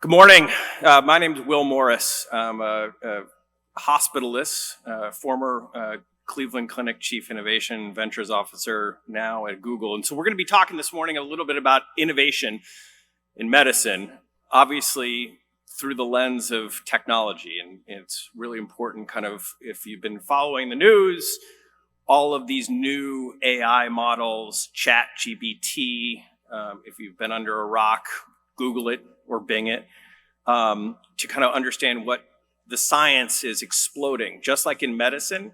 Good morning. My name is Will Morris. I'm a hospitalist, former Cleveland Clinic Chief Innovation Ventures Officer now at Google. And so we're going to be talking this morning a little bit about innovation in medicine, obviously through the lens of technology. And it's really important if you've been following the news, all of these new AI models, ChatGPT, if you've been under a rock, Google it or Bing it, to kind of understand what the science is exploding. Just like in medicine,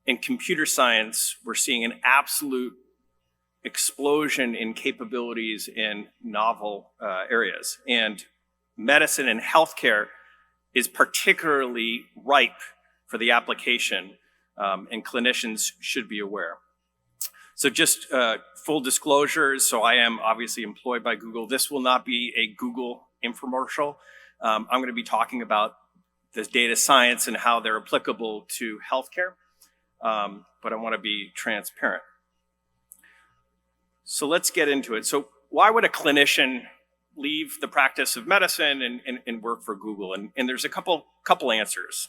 in computer science, we're seeing an absolute explosion in capabilities in novel areas. And medicine and healthcare is particularly ripe for the application, and clinicians should be aware. So just full disclosures, so I am obviously employed by Google. This will not be a Google infomercial. I'm going to be talking about this data science and how they're applicable to healthcare, but I want to be transparent. So let's get into it. So why would a clinician leave the practice of medicine and work for Google? And there's a couple answers.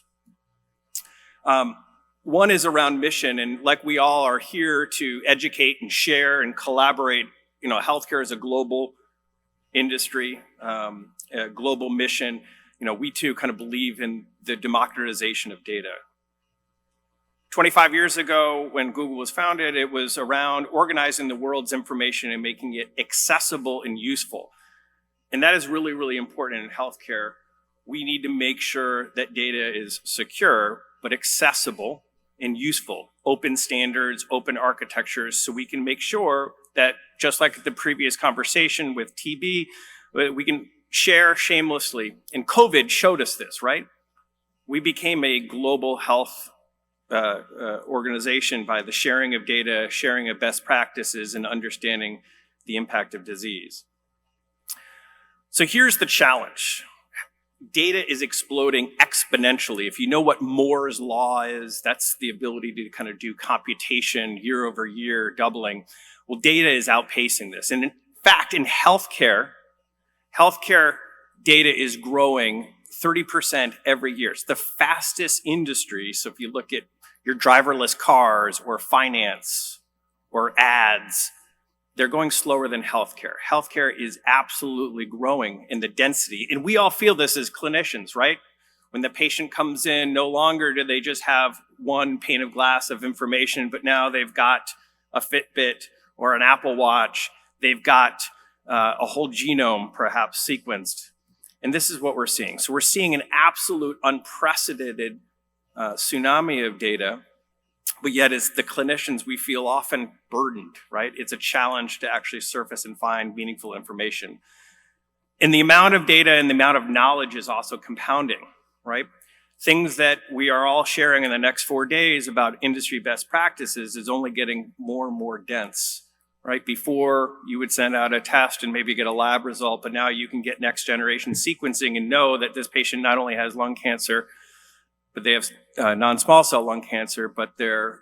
One is around mission, and like we all are here to educate and share and collaborate. You know, healthcare is a global industry, a global mission. You know, we too kind of believe in the democratization of data. 25 years ago, when Google was founded, it was around organizing the world's information and making it accessible and useful. And that is really, really important in healthcare. We need to make sure that data is secure, but accessible and useful, open standards, open architectures, so we can make sure that, just like the previous conversation with TB, we can share shamelessly. And COVID showed us this, right? We became a global health organization by the sharing of data, sharing of best practices, and understanding the impact of disease. So here's the challenge. Data is exploding exponentially. If you know what Moore's law is, that's the ability to kind of do computation year over year, doubling. Well, data is outpacing this. And in fact, in healthcare data is growing 30% every year. It's the fastest industry. So if you look at your driverless cars or finance or ads, they're going slower than healthcare. Healthcare is absolutely growing in the density. And we all feel this as clinicians, right? When the patient comes in, no longer do they just have one pane of glass of information, but now they've got a Fitbit or an Apple Watch. They've got a whole genome perhaps sequenced. And this is what we're seeing. So we're seeing an absolute unprecedented tsunami of data. But yet, as the clinicians, we feel often burdened, right? It's a challenge to actually surface and find meaningful information. And the amount of data and the amount of knowledge is also compounding, right? Things that we are all sharing in the next 4 days about industry best practices is only getting more and more dense, right? Before, you would send out a test and maybe get a lab result, but now you can get next generation sequencing and know that this patient not only has lung cancer, but they have non-small cell lung cancer, but they're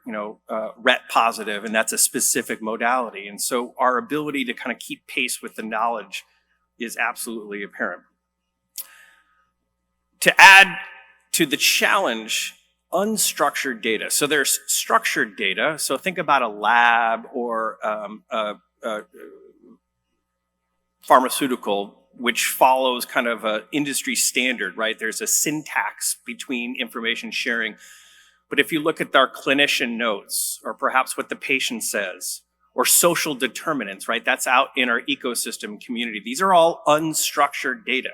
RET positive, and that's a specific modality. And so our ability to kind of keep pace with the knowledge is absolutely apparent. To add to the challenge, unstructured data. So there's structured data. So think about a lab or a pharmaceutical, which follows kind of an industry standard, right? There's a syntax between information sharing. But if you look at our clinician notes, or perhaps what the patient says, or social determinants, right? That's out in our ecosystem community. These are all unstructured data.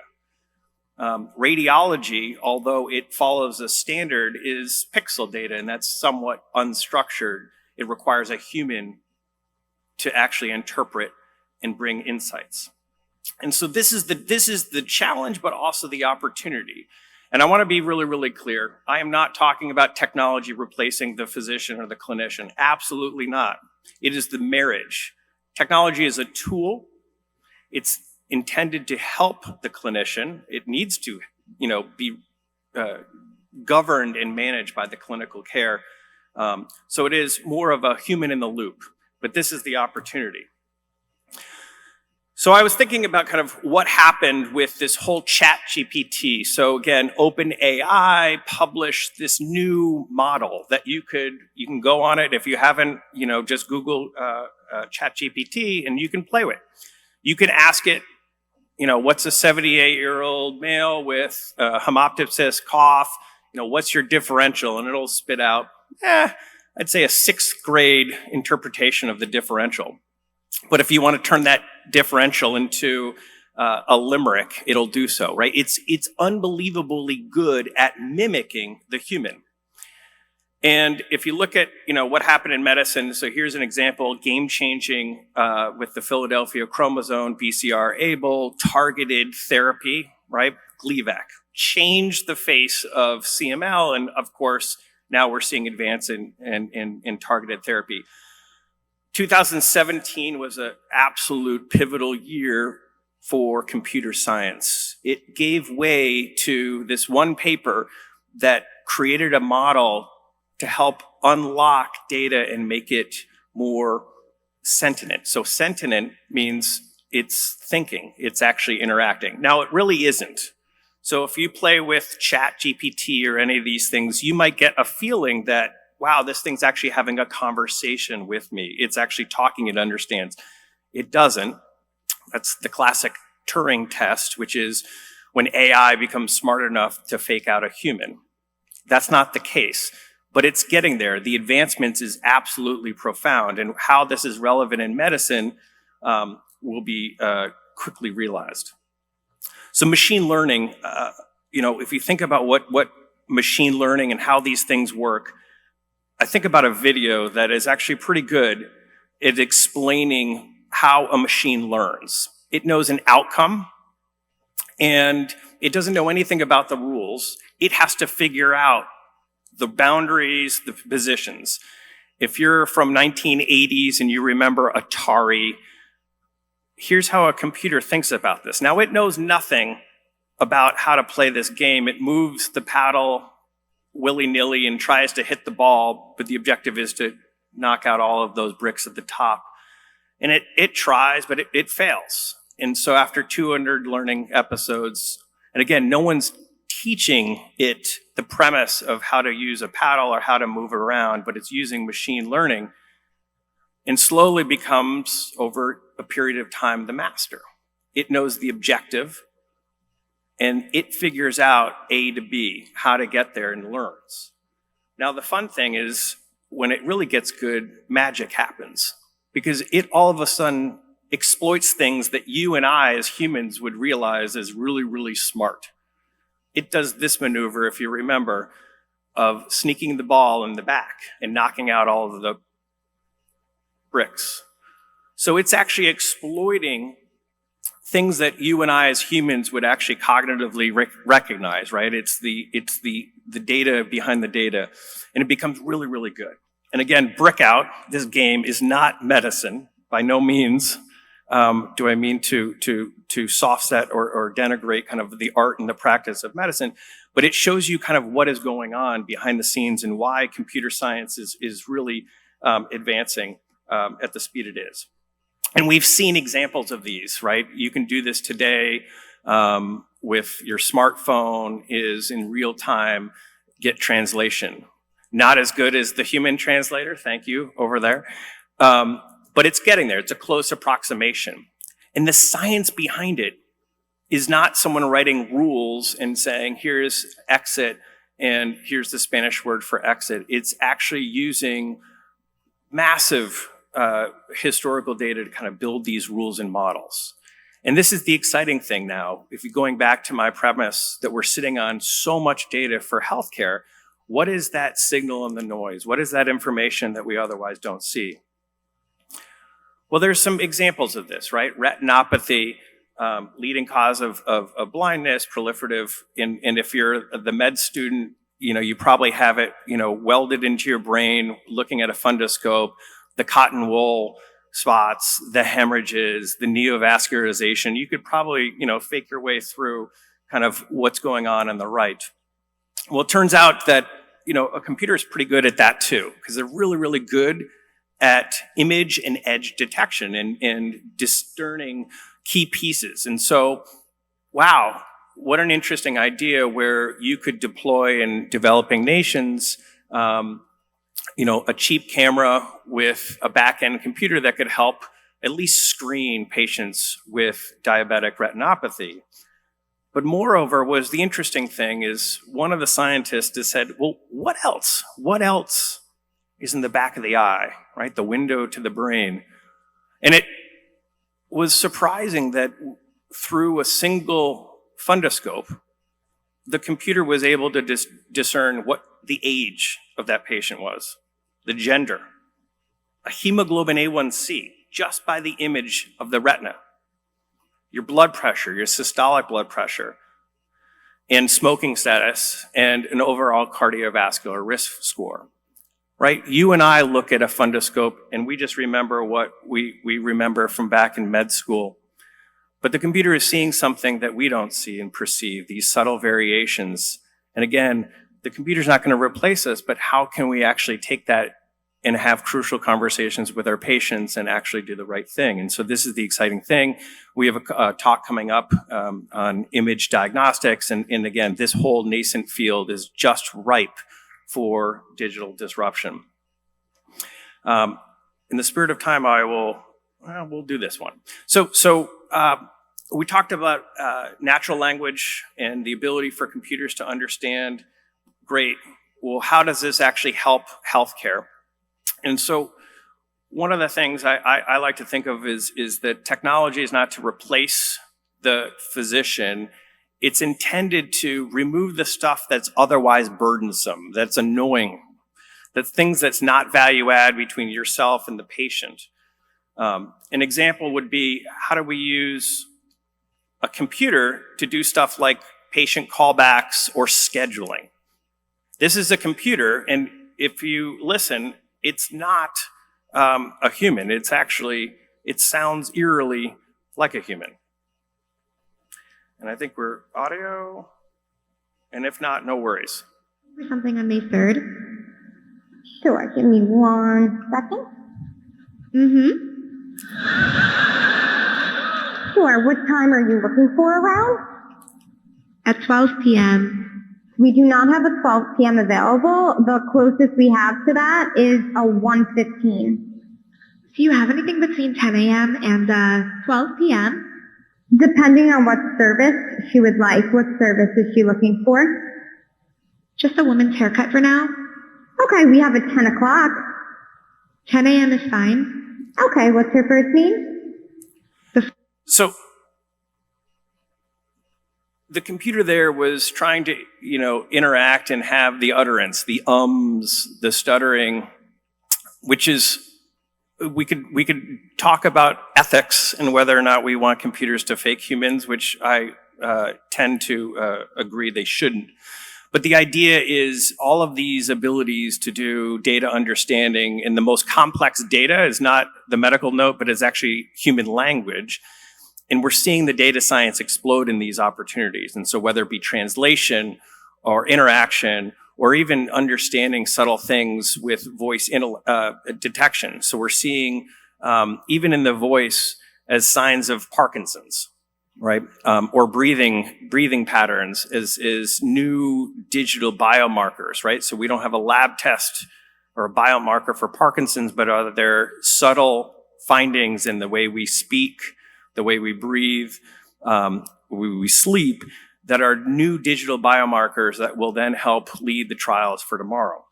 Radiology, although it follows a standard, is pixel data, and that's somewhat unstructured. It requires a human to actually interpret and bring insights. And so this is the challenge, but also the opportunity. And I want to be really, really clear. I am not talking about technology replacing the physician or the clinician. Absolutely not. It is the marriage. Technology is a tool. It's intended to help the clinician. It needs to, be governed and managed by the clinical care. So it is more of a human in the loop. But this is the opportunity. So I was thinking about kind of what happened with this whole chat GPT. So again, OpenAI published this new model that you can go on it if you haven't, just Google chat GPT and you can play with. You can ask it, what's a 78-year-old male with hemoptysis cough? What's your differential? And it'll spit out, I'd say a 6th grade interpretation of the differential. But if you want to turn that differential into a limerick, it'll do so, right? It's unbelievably good at mimicking the human. And if you look at, what happened in medicine, so here's an example, game-changing with the Philadelphia chromosome, BCR-ABL, targeted therapy, right? Gleevec changed the face of CML, and of course, now we're seeing advance in targeted therapy. 2017 was an absolute pivotal year for computer science. It gave way to this one paper that created a model to help unlock data and make it more sentient. So sentient means it's thinking, it's actually interacting. Now it really isn't. So if you play with Chat GPT or any of these things, you might get a feeling that, wow, this thing's actually having a conversation with me. It's actually talking, it understands. It doesn't. That's the classic Turing test, which is when AI becomes smart enough to fake out a human. That's not the case, but it's getting there. The advancements is absolutely profound, and how this is relevant in medicine will be quickly realized. So machine learning, if you think about what machine learning and how these things work, I think about a video that is actually pretty good at explaining how a machine learns. It knows an outcome, and it doesn't know anything about the rules. It has to figure out the boundaries, the positions. If you're from 1980s and you remember Atari, here's how a computer thinks about this. Now, it knows nothing about how to play this game. It moves the paddle willy-nilly and tries to hit the ball, but the objective is to knock out all of those bricks at the top. And it tries, but it fails. And so after 200 learning episodes, and again, no one's teaching it the premise of how to use a paddle or how to move around, but it's using machine learning, and slowly becomes, over a period of time, the master. It knows the objective, and it figures out A to B, how to get there, and learns. Now, the fun thing is, when it really gets good, magic happens, because it all of a sudden exploits things that you and I as humans would realize as really, really smart. It does this maneuver, if you remember, of sneaking the ball in the back and knocking out all of the bricks. So it's actually exploiting things that you and I as humans would actually cognitively recognize, right? It's the data behind the data, and it becomes really, really good. And again, brick out, this game is not medicine. By no means do I mean to soft set or denigrate kind of the art and the practice of medicine, but it shows you kind of what is going on behind the scenes and why computer science is really advancing at the speed it is. And we've seen examples of these, right? You can do this today with your smartphone, is in real time, get translation. Not as good as the human translator, thank you, over there. But it's getting there, it's a close approximation. And the science behind it is not someone writing rules and saying, here's exit, and here's the Spanish word for exit. It's actually using massive historical data to kind of build these rules and models. And this is the exciting thing now. If you're going back to my premise that we're sitting on so much data for healthcare, what is that signal in the noise? What is that information that we otherwise don't see? Well, there's some examples of this, right? Retinopathy, leading cause of blindness, proliferative, and if you're the med student, you probably have it, welded into your brain, looking at a fundoscope, the cotton wool spots, the hemorrhages, the neovascularization. You could probably, fake your way through kind of what's going on the right. Well, it turns out that, a computer is pretty good at that too, because they're really, really good at image and edge detection and discerning key pieces. And so, wow, what an interesting idea where you could deploy in developing nations, a cheap camera with a back-end computer that could help at least screen patients with diabetic retinopathy. But moreover, was the interesting thing is one of the scientists has said, well, what else? What else is in the back of the eye, right? The window to the brain. And it was surprising that through a single fundoscope, the computer was able to discern what the age of that patient was, the gender, a hemoglobin A1C, just by the image of the retina, your blood pressure, your systolic blood pressure, and smoking status, and an overall cardiovascular risk score, right? You and I look at a fundoscope and we just remember what we remember from back in med school. But the computer is seeing something that we don't see and perceive, these subtle variations. And again, the computer's not going to replace us, but how can we actually take that and have crucial conversations with our patients and actually do the right thing? And so this is the exciting thing. We have a talk coming up on image diagnostics. And again, this whole nascent field is just ripe for digital disruption. In the spirit of time, we'll do this one. So we talked about natural language and the ability for computers to understand. Great. Well, how does this actually help healthcare? And so one of the things I like to think of is that technology is not to replace the physician. It's intended to remove the stuff that's otherwise burdensome, that's annoying, that's things that's not value add between yourself and the patient. An example would be, how do we use a computer to do stuff like patient callbacks or scheduling? This is a computer, and if you listen, it's not a human. It sounds eerily like a human. And I think we're audio, and if not, no worries. For something on May 3rd? Sure, give me 1 second. Sure, what time are you looking for around? At 12 p.m. We do not have a 12 p.m. available. The closest we have to that is a 1:15. Do you have anything between 10 a.m. and 12 p.m.? Depending on what service she would like. What service is she looking for? Just a woman's haircut for now. Okay, we have a 10 o'clock. 10 a.m. is fine. Okay, what's her first name? So the computer there was trying to, interact and have the utterance, the ums, the stuttering, which is, we could talk about ethics and whether or not we want computers to fake humans, which I tend to agree they shouldn't. But the idea is all of these abilities to do data understanding, and the most complex data is not the medical note, but is actually human language. And we're seeing the data science explode in these opportunities. And so whether it be translation or interaction, or even understanding subtle things with voice detection. So we're seeing, even in the voice, as signs of Parkinson's, right? Or breathing patterns is new digital biomarkers, right? So we don't have a lab test or a biomarker for Parkinson's, but are there subtle findings in the way we speak, the way we breathe, we sleep, that are new digital biomarkers that will then help lead the trials for tomorrow.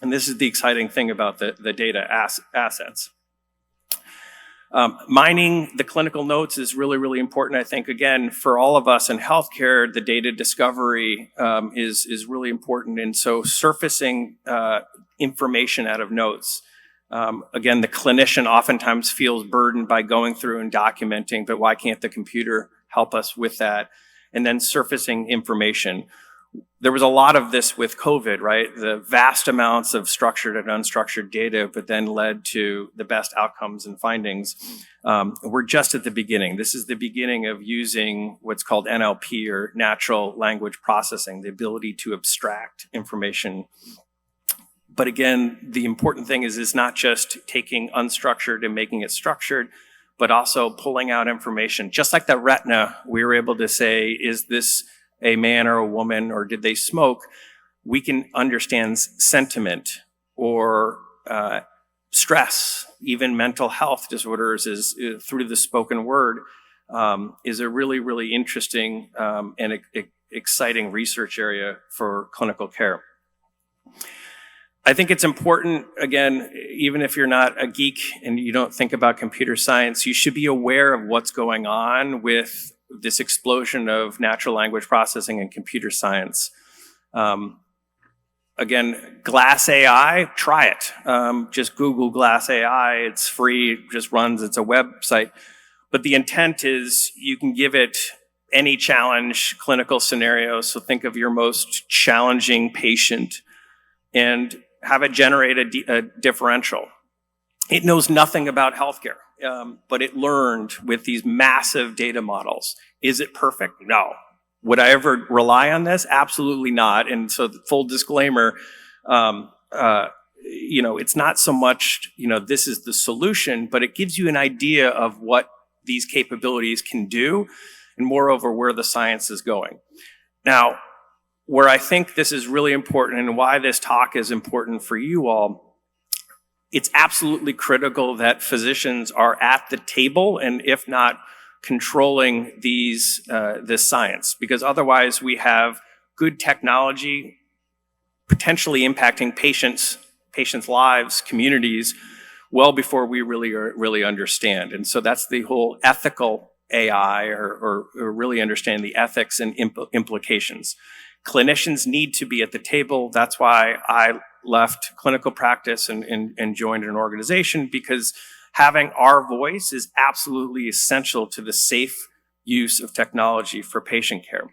And this is the exciting thing about the data assets. Mining the clinical notes is really, really important. I think, again, for all of us in healthcare, the data discovery is really important. And so surfacing information out of notes. Again, the clinician oftentimes feels burdened by going through and documenting, but why can't the computer help us with that? And then surfacing information. There was a lot of this with COVID, right? The vast amounts of structured and unstructured data, but then led to the best outcomes and findings. We're just at the beginning. This is the beginning of using what's called NLP, or natural language processing, the ability to abstract information. But again, the important thing is not just taking unstructured and making it structured, but also pulling out information. Just like the retina, we were able to say, is this a man or a woman, or did they smoke? We can understand sentiment or stress, even mental health disorders is through the spoken word, is a really, really interesting and exciting research area for clinical care. I think it's important, again, even if you're not a geek and you don't think about computer science, you should be aware of what's going on with this explosion of natural language processing and computer science. Again, Glass AI, try it. Just Google Glass AI, it's free, it just runs, it's a website. But the intent is you can give it any challenge, clinical scenario, so think of your most challenging patient and have it generate a differential. It knows nothing about healthcare, but it learned with these massive data models. Is it perfect? No. Would I ever rely on this? Absolutely not. And so, full disclaimer, it's not so much, this is the solution, but it gives you an idea of what these capabilities can do, and moreover, where the science is going. Now, where I think this is really important and why this talk is important for you all, it's absolutely critical that physicians are at the table, and if not, controlling this science, because otherwise we have good technology potentially impacting patients' lives, communities, well before we really understand. And so that's the whole ethical AI, or really understanding the ethics and implications. Clinicians need to be at the table. That's why I left clinical practice and joined an organization, because having our voice is absolutely essential to the safe use of technology for patient care.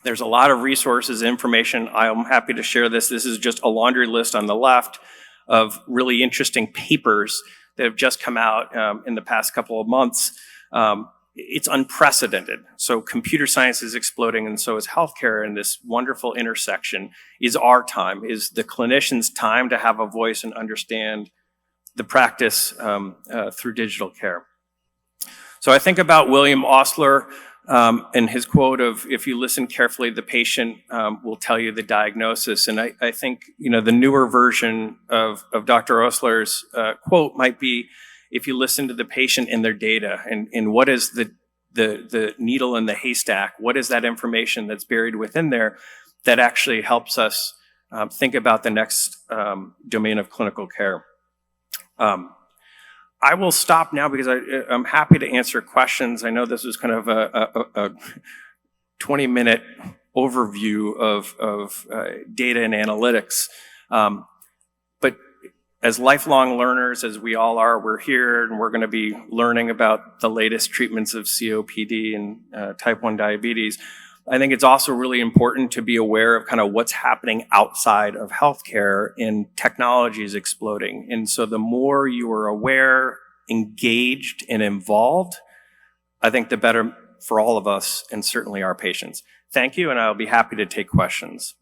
There's a lot of resources, information. I'm happy to share this. This is just a laundry list on the left of really interesting papers that have just come out in the past couple of months. It's unprecedented. So computer science is exploding, and so is healthcare, and this wonderful intersection is our time, is the clinician's time to have a voice and understand the practice through digital care. So I think about William Osler and his quote of, if you listen carefully, the patient will tell you the diagnosis. And I think, the newer version of Dr. Osler's quote might be, if you listen to the patient and their data, and what is the needle in the haystack, what is that information that's buried within there that actually helps us think about the next domain of clinical care. I will stop now because I'm happy to answer questions. I know this was kind of a 20-minute overview of data and analytics. But as lifelong learners, as we all are, we're here and we're going to be learning about the latest treatments of COPD and type 1 diabetes. I think it's also really important to be aware of kind of what's happening outside of healthcare, and technology is exploding. And so the more you are aware, engaged, and involved, I think the better for all of us, and certainly our patients. Thank you, and I'll be happy to take questions.